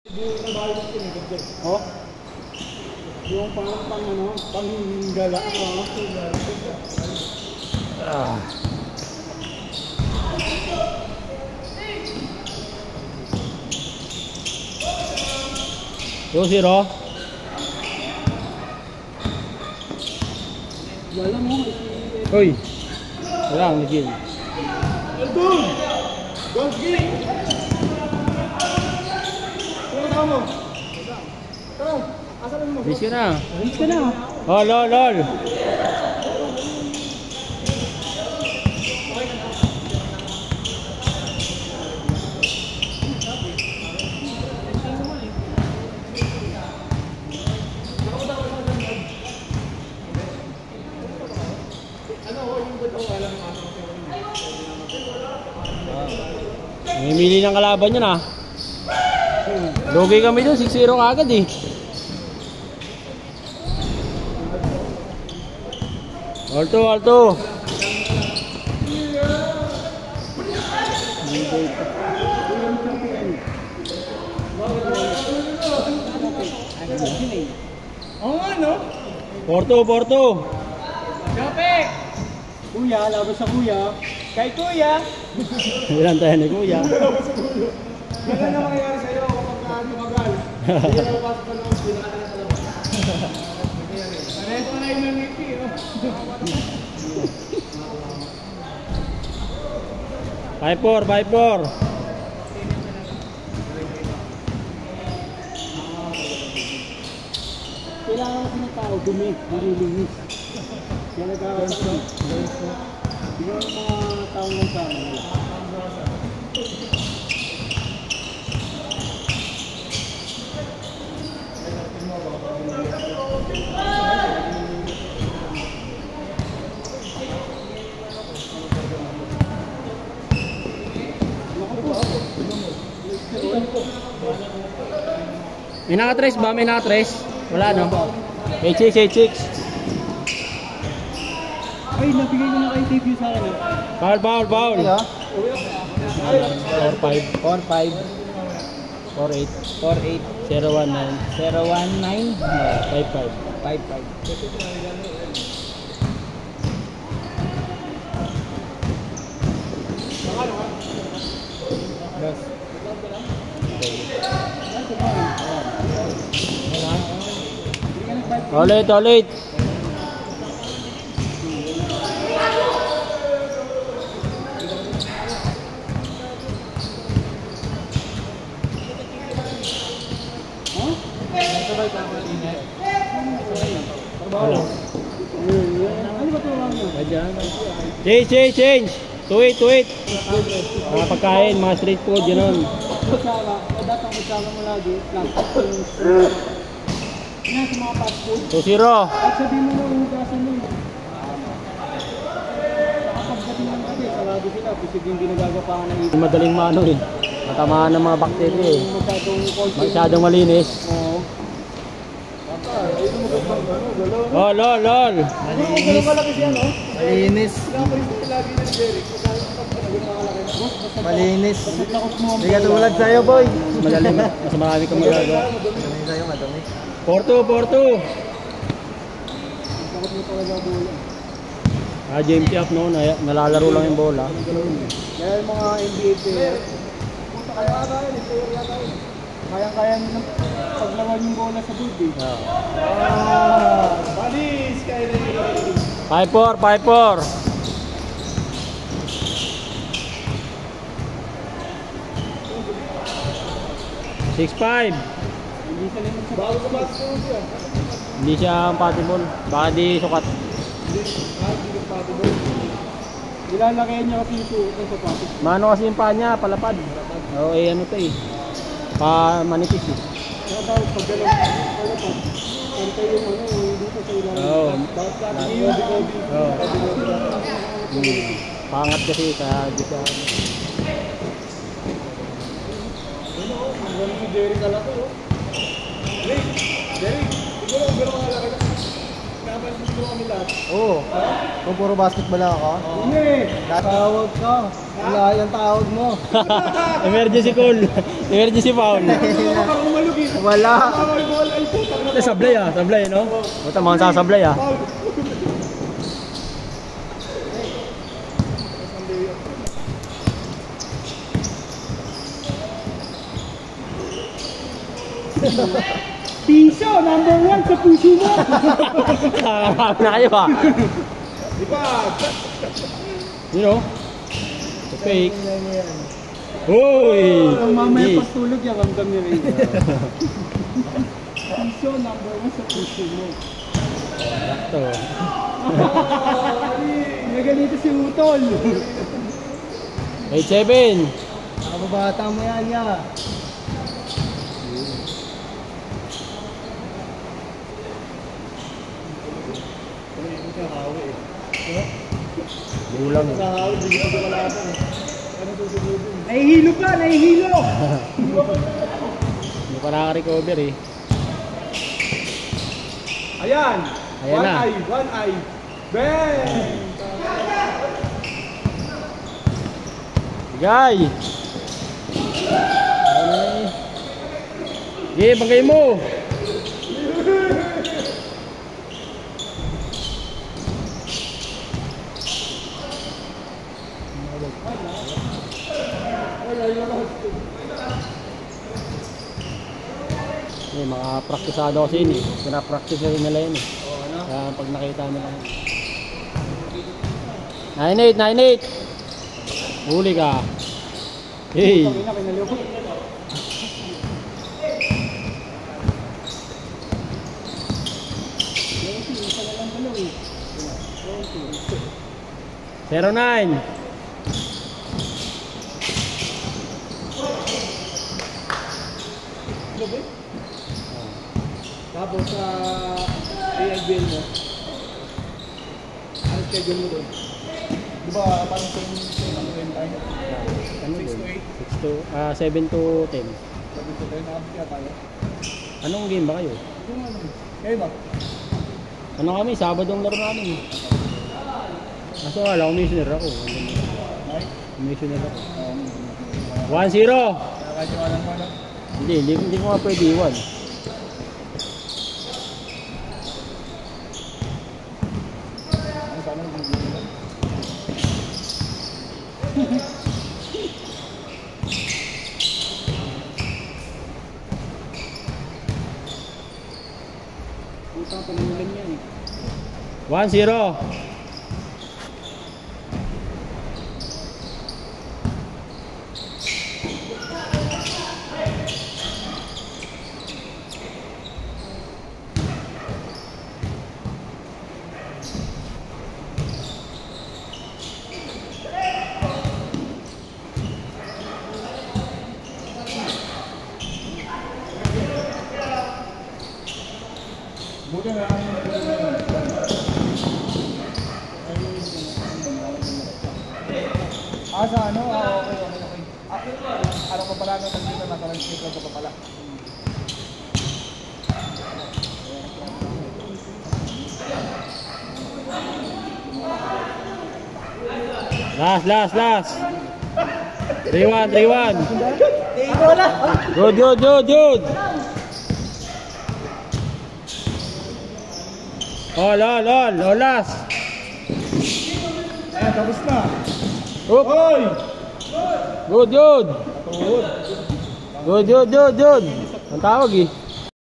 Oh. Yung pang ano, panggala. Ah. 2-0. Wala mo. Hoy. Wala ang naging. Aldun! Golgi! Tara mo. Tara. Asan mo? Bis ka na. Bis ka na. Oh, lol. Mimili ng kalaban yun ah. Lugi kami dun, 6-0 agad eh. Alto. Oo nga no? Porto. Jopek! Kuya, labas sa kuya. Kay kuya! Ilan tayo ni kuya? Ganyan na mangyayari sa'yo kapag magal. Hindi na mapasok pa noon, pinaka na sa labas. Pareho na yung nangipi, oh. 5-4. Kailangan kasi ng tao, dumi, nililinis. Kaya nag-aaral ko. Yung mga taong lang sa amin. May nakatrace ba? May nakatrace? Wala no? Hey chicks. Ay, nabigay ko na kay debut sa akin. Foul. 4-5. 4-8. 0-1-9. 5-5. Ulit. Change. Tuwit. Mga pagkain, mga street food, gano'n. Datang kutsara mo lagi. Yan sa mga fast food. 2-0. At sabihin mo na uhugasan mo. Nakapagdating lang kasi, sarado sila. Pisig yung ginagagapahan ng ito. Madaling maano eh. Matamaan ng mga bakterya eh. Masyadong malinis. Oo. Oh, lol. Malinis. Malinis. Hindi ka tulad sa'yo, boy. Madali. Mas marami kang magagawa. Madami sa'yo, madami. Porto. JMT up no, nalalaro lang yung bola. Kaya yung mga NBA player, punta kaya tayo, player tayo. Kaya nyo paglawan yung bola sa board eh. Balis! Kaya na yun. 5-4. 6-5. Bago kumasok siya. Hindi siya compatible. Baka di sukat. Ilalakayan niya kasi ito sa pato. Mano kasi yung paa niya, palapad. Oo, ano to eh. Manipis eh. Kaya daw paggalaw palapad. Kanta yung dito sa ilalim. Oo. Oo. Pangat kasi kaya di siya. Si Jerry Calato. Jerry, siguro ang gano'ng alaki na. nandito kami lahat. Oo. Kung puro basketball lang ako. Hindi. Tawag ka. Wala yung tawag mo. Emergency call. Emergency foul. Parang malugi. Wala. Tawag mo ay puta. Sablay ah, sablay no? Buta mga sasablay ah. Piso, number 1 sa puso mo. Nakakahap na kayo ah. Diba? You know? The fake. Uy! Ang mamaya Yes. pagtulog yan, ang dami rin. Piso, number 1 sa puso mo. Ito. Nagalito si Utol. 8-7. Nakababata mo yan, ya. Bulang. Nahihilo pa, nahihilo. Hindi pa nakaka-recover eh. Ayan. Ayan One na. eye, one eye. Bang! Bigay! Sige, bagay mo! Mga praktisado kasi yun eh. Pinapractice na rin nila yun eh. Kaya pag nakita nila yun. 9-8, 9-8! Huli ka! Hey! Zero 9. Tapos sa AIBL mo, ano schedule mo doon? Di ba parang ano rin tayo? Ano 6 to doon? 8? 7 to 10. Sabi ko tayo, nakapit kaya tayo. Anong game ba kayo? Yung ano? Kayo ba? Ano kami? Sabado ang laro namin. Kaso wala, commissioner ako. Commissioner ako. 1-0! Nakakatiwala mo ano? Hindi ko nga pwede iwan. Ano sana nang bibili? Putang panulan yan eh. 1-0! Buti na lang sa ano? Okay. Araw pa pala nung nandito na parang speaker ko pa pala. Last! 3-1! Good! All last! Ayan, tapos na. Oop! Hoy! Good! Good! Ang tawag eh.